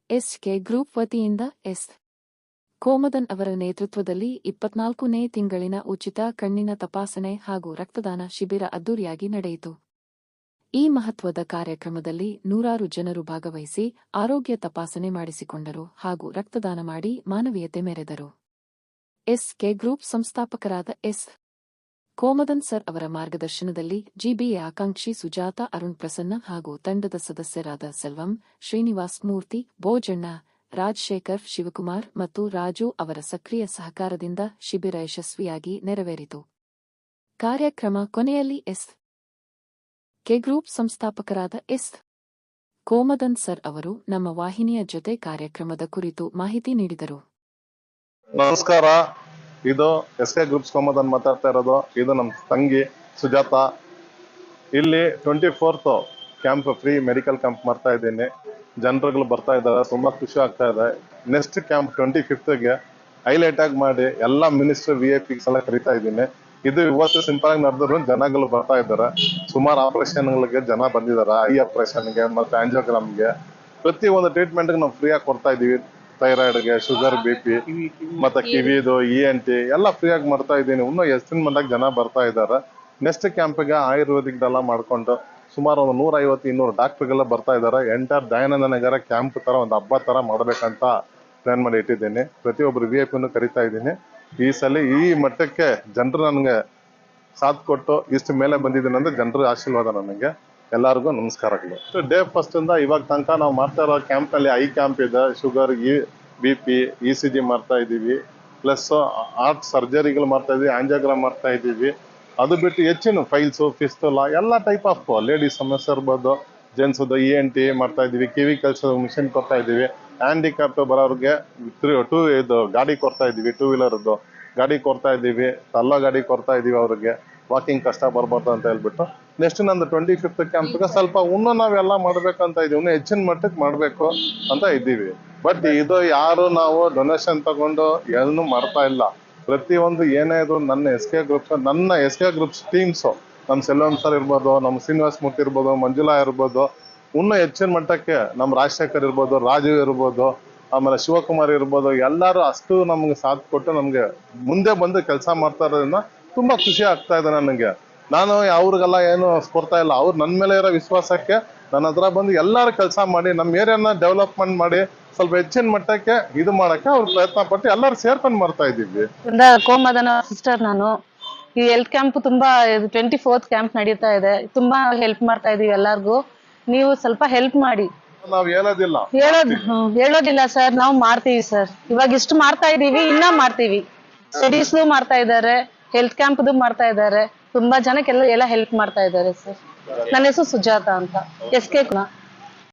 S K group ವತಿಯಿಂದ S. ಕೋಮದನ್ ಅವರ ನೇತೃತ್ವದಲ್ಲಿ 24ನೇ ತಿಂಗಳಿನ ಉಚಿತ ಕಣ್ಣಿನ ತಪಾಸಣೆ ಹಾಗೂ ರಕ್ತದಾನ ಶಿಬಿರ ಅದ್ದೂರಿಯಾಗಿ ನಡೆಯಿತು. ಈ ಮಹತ್ವದ ಕಾರ್ಯಕ್ರಮದಲ್ಲಿ ನೂರಾರು ಜನರು ಭಾಗವಹಿಸಿ ಆರೋಗ್ಯ ತಪಾಸಣೆ ಮಾಡಿಸಿಕೊಂಡರು ಹಾಗೂ ರಕ್ತದಾನ ಮಾಡಿ ಮಾನವೀಯತೆ ಮೆರೆದರು. ಎಸ್ಕೆ ಗ್ರೂಪ್ ಸಂಸ್ಥಾಪಕರಾದ ಎಸ್. ಕೋಮದನ್ ಸರ್ ಅವರ ಮಾರ್ಗದರ್ಶನದಲ್ಲಿ ಜಿಬಿಎ ಆಕಾಂಕ್ಷಿ ಸುಜಾತ ಅರುಣ್ ಪ್ರಸನ್ನ ಹಾಗೂ ತಂಡದ ಸದಸ್ಯರಾದ ಸೆಲ್ವಂ, ಶ್ರೀನಿವಾಸ್ ಮೂರ್ತಿ, ಭೋಜಣ್ಣ, ರಾಜಶೇಖರ್, ಶಿವಕುಮಾರ್ ಮತ್ತು ರಾಜು ಅವರ ಸಕ್ರಿಯ ಸಹಕಾರದಿಂದ ಶಿಬಿರ ಯಶಸ್ವಿಯಾಗಿ ನೆರವೇರಿತು. ಕಾರ್ಯಕ್ರಮ ಕೊನೆಯಲ್ಲಿ ಎಸ್. ಕೆ ಗ್ರೂಪ್ ಸಂಸ್ಥಾಪಕರಾದ ಎಸ್. ಕೋಮದನ್ ಸರ್ ಅವರು ನಮ್ಮ ವಾಹಿನಿಯ ಜೊತೆ ಕಾರ್ಯಕ್ರಮದ ಕುರಿತು ಮಾಹಿತಿ ನೀಡಿದರು. ನಮಸ್ಕಾರ, ಇದು ಎಸ್ಕೆ ಗ್ರೂಪ್ಸ್ ಕೋಮದನ್ ಮಾತಾಡ್ತಾ ಇರೋದು. ಇದು ನಮ್ಮ ತಂಗಿ ಸುಜಾತ. ಇಲ್ಲಿ 24th camp, free medical camp ಮಾಡ್ತಾ ಇದ್ದೀನಿ. ಜನರುಗಳು ಬರ್ತಾ ಇದ್ದಾರೆ, ತುಂಬಾ ಖುಷಿ ಆಗ್ತಾ ಇದೆ. ನೆಕ್ಸ್ಟ್ ಕ್ಯಾಂಪ್ 25th ಹೈಲೈಟ್ ಆಗಿ ಮಾಡಿ ಎಲ್ಲ ಮಿನಿಸ್ಟರ್ VIP ಎಲ್ಲ ಕರಿತಾ ಇದ್ದೀನಿ. ಇದು ಇವತ್ತು ಸಿಂಪಲ್ ಆಗಿ ನಡೆದ್ರು ಜನಗಳು ಬರ್ತಾ ಇದ್ದಾರೆ. ಸುಮಾರು ಆಪರೇಷನ್ಗಳಿಗೆ ಜನ ಬಂದಿದ್ದಾರೆ. ಐ ಆಪರೇಷನ್ಗೆ ಮತ್ತೆ ಆಂಜಿಯೋಗ್ರಾಮ್ಗೆ ಪ್ರತಿ ಒಂದು ಟ್ರೀಟ್ಮೆಂಟ್ಗೆ ನಾವು ಫ್ರೀ ಆಗಿ ಕೊಡ್ತಾ ಇದೀವಿ. ಥೈರಾಯ್ಡ್ಗೆ, ಶುಗರ್, BP ಮತ್ತೆ ಕಿವಿದು, ENT ಎಲ್ಲ ಫ್ರೀ ಆಗಿ ಮಾಡ್ತಾ ಇದ್ದೀನಿ. ಇನ್ನೂ ಎಷ್ಟಿನ ಮಂದಾಗ ಜನ ಬರ್ತಾ ಇದ್ದಾರೆ. ನೆಕ್ಸ್ಟ್ ಕ್ಯಾಂಪ್ಗೆ ಆಯುರ್ವೇದಿಕ್ದೆಲ್ಲ ಮಾಡ್ಕೊಂಡು ಸುಮಾರು ಒಂದು 150-200 ಡಾಕ್ಟರ್ಗೆಲ್ಲ ಬರ್ತಾ ಇದ್ದಾರೆ. ಎಂಟರ್ ದಯಾನಂದ ನಗರ ಕ್ಯಾಂಪ್ ತರ ಒಂದು ಹಬ್ಬ ತರ ಮಾಡ್ಬೇಕಂತ ಪ್ಲಾನ್ ಮಾಡಿ ಇಟ್ಟಿದ್ದೀನಿ. ಪ್ರತಿಯೊಬ್ಬರು VIP ಕರಿತಾ ಇದ್ದೀನಿ. ಈ ಸಲ ಈ ಮಟ್ಟಕ್ಕೆ ಜನರು ನನಗೆ ಸಾಥ್ ಕೊಟ್ಟು ಇಷ್ಟು ಮೇಲೆ ಬಂದಿದ್ದೀನಿ ಅಂದ್ರೆ ಜನರ ಆಶೀರ್ವಾದ. ನನಗೆ ಎಲ್ಲರಿಗೂ ನಮಸ್ಕಾರಗಳು. ಡೇ ಫಸ್ಟ್ ಇಂದ ಇವಾಗ ತನಕ ನಾವು ಮಾಡ್ತಾ ಇರೋ ಕ್ಯಾಂಪ್ ನಲ್ಲಿ ಐ ಕ್ಯಾಂಪ್ ಇದೆ, ಶುಗರ್, BP, ECG ಮಾಡ್ತಾ ಇದೀವಿ, ಪ್ಲಸ್ ಹಾರ್ಟ್ ಸರ್ಜರಿಗಳು ಮಾಡ್ತಾ ಇದೀವಿ, ಆಂಜಿಯೋಗ್ರಾಮ್ ಮಾಡ್ತಾ ಇದೀವಿ. ಅದು ಬಿಟ್ಟು ಹೆಚ್ಚಿನ ಫೈಲ್ಸ್, ಫಿಸ್ತುಲಾ ಎಲ್ಲ ಟೈಪ್ ಆಫ್ ಲೇಡೀಸ್ ಸಮಸ್ಯೆ ಇರ್ಬೋದು, ಜೆಂಟ್ಸ್ ENT ಮಾಡ್ತಾ ಇದೀವಿ, ಕಿವಿ ಕೆಲಸ ಮಿಷಿನ್ ಕೊಡ್ತಾ ಇದೀವಿ. ಹ್ಯಾಂಡಿಕ್ಯಾಪ್ ಬರೋರಿಗೆ ಇದು ಗಾಡಿ ಕೊಡ್ತಾ ಇದೀವಿ, 2 ವೀಲರ್ದು ಗಾಡಿ ಕೊಡ್ತಾ ಇದೀವಿ, ತಲ್ಲೋ ಗಾಡಿ ಕೊಡ್ತಾ ಇದೀವಿ. ಅವ್ರಿಗೆ ವಾಕಿಂಗ್ ಕಷ್ಟ ಬರ್ಬಾರ್ದು ಅಂತ ಹೇಳ್ಬಿಟ್ಟು ನೆಕ್ಸ್ಟ್ ನಂದು 25th ಕ್ಯಾಂಪ್ಗೆ ಸ್ವಲ್ಪ ಇನ್ನೂ ನಾವೆಲ್ಲ ಮಾಡ್ಬೇಕಂತ ಇದೀವಿ. ಇನ್ನೂ ಹೆಚ್ಚಿನ ಮಟ್ಟಕ್ಕೆ ಮಾಡ್ಬೇಕು ಅಂತ ಇದ್ದೀವಿ. ಬಟ್ ಇದು ಯಾರು ನಾವು ಡೊನೇಷನ್ ತಗೊಂಡು ಏನು ಮಾಡ್ತಾ ಇಲ್ಲ. ಪ್ರತಿಯೊಂದು ಏನೇ ಇದ್ರು ನನ್ನ ಎಸ್ ಕೆ ಗ್ರೂಪ್ಸ್ ಟೀಮ್ಸ್, ನಮ್ಮ ಸೆಲ್ವಂ ಸರ್ ಇರ್ಬೋದು, ನಮ್ಮ ಶ್ರೀನಿವಾಸ್ ಮೂರ್ತಿ ಇರ್ಬೋದು, ಮಂಜುಳಾ ಇರ್ಬೋದು, ಇನ್ನೂ ಹೆಚ್ಚಿನ ಮಟ್ಟಕ್ಕೆ ನಮ್ಮ ರಾಜಶೇಖರ್ ಇರ್ಬೋದು, ರಾಜು ಇರ್ಬೋದು, ಆಮೇಲೆ ಶಿವಕುಮಾರ್ ಇರ್ಬೋದು, ಎಲ್ಲರೂ ಅಷ್ಟು ನಮ್ಗೆ ಸಾಥ್ ಕೊಟ್ಟು ನಮ್ಗೆ ಮುಂದೆ ಬಂದು ಕೆಲಸ ಮಾಡ್ತಾ ಇರೋದ್ರಿಂದ ತುಂಬಾ ಖುಷಿ ಆಗ್ತಾ ಇದೆ ನನಗೆ. ನಾನು ಅವ್ರಿಗೆಲ್ಲ ಏನು ಕೊಡ್ತಾ ಇಲ್ಲ. ಅವ್ರು ನನ್ನ ಮೇಲೆ ಇರೋ ವಿಶ್ವಾಸಕ್ಕೆ ನನ್ನ ಹತ್ರ ಬಂದು ಎಲ್ಲರೂ ಕೆಲಸ ಮಾಡಿ ನಮ್ಮ ಏರಿಯಾನ ಡೆವಲಪ್ಮೆಂಟ್ ಮಾಡಿ ಸ್ವಲ್ಪ ಹೆಚ್ಚಿನ ಮಟ್ಟಕ್ಕೆ ಇದು ಮಾಡಕ್ಕೆ ಅವ್ರು ಪ್ರಯತ್ನ ಪಟ್ಟು ಎಲ್ಲರೂ ಸೇರ್ಕೊಂಡು ಮಾಡ್ತಾ ಇದ್ದೀವಿ. ಕೋಮದನ ಸಿಸ್ಟರ್ ನಾನು. ಈ ಹೆಲ್ತ್ ಕ್ಯಾಂಪ್ ತುಂಬಾ 24th ಕ್ಯಾಂಪ್ ನಡೀತಾ ಇದೆ. ತುಂಬಾ ಹೆಲ್ಪ್ ಮಾಡ್ತಾ ಇದೀವಿ ಎಲ್ಲಾರ್ಗು. ನೀವು ಸ್ವಲ್ಪ ಹೆಲ್ಪ್ ಮಾಡಿ. ನಾವ್ ಹೇಳೋದಿಲ್ಲ ಸರ್, ನಾವು ಮಾಡ್ತೀವಿ ಸರ್. ಇವಾಗ ಇಷ್ಟು ಮಾಡ್ತಾ ಇದೀವಿ, ಇನ್ನ ಮಾಡ್ತೀವಿ. ಸ್ಟಡೀಸ್ ಮಾಡ್ತಾ ಇದ್ದಾರೆ, ಹೆಲ್ತ್ ಕ್ಯಾಂಪ್ ಮಾಡ್ತಾ ಇದ್ದಾರೆ. ತುಂಬಾ ಜನಕ್ಕೆಲ್ಲ ಹೆಲ್ಪ್ ಮಾಡ್ತಾ ಇದ್ದಾರೆ ಸರ್. ನನ್ನ ಹೆಸರು ಸುಜಾತ ಅಂತ, SK.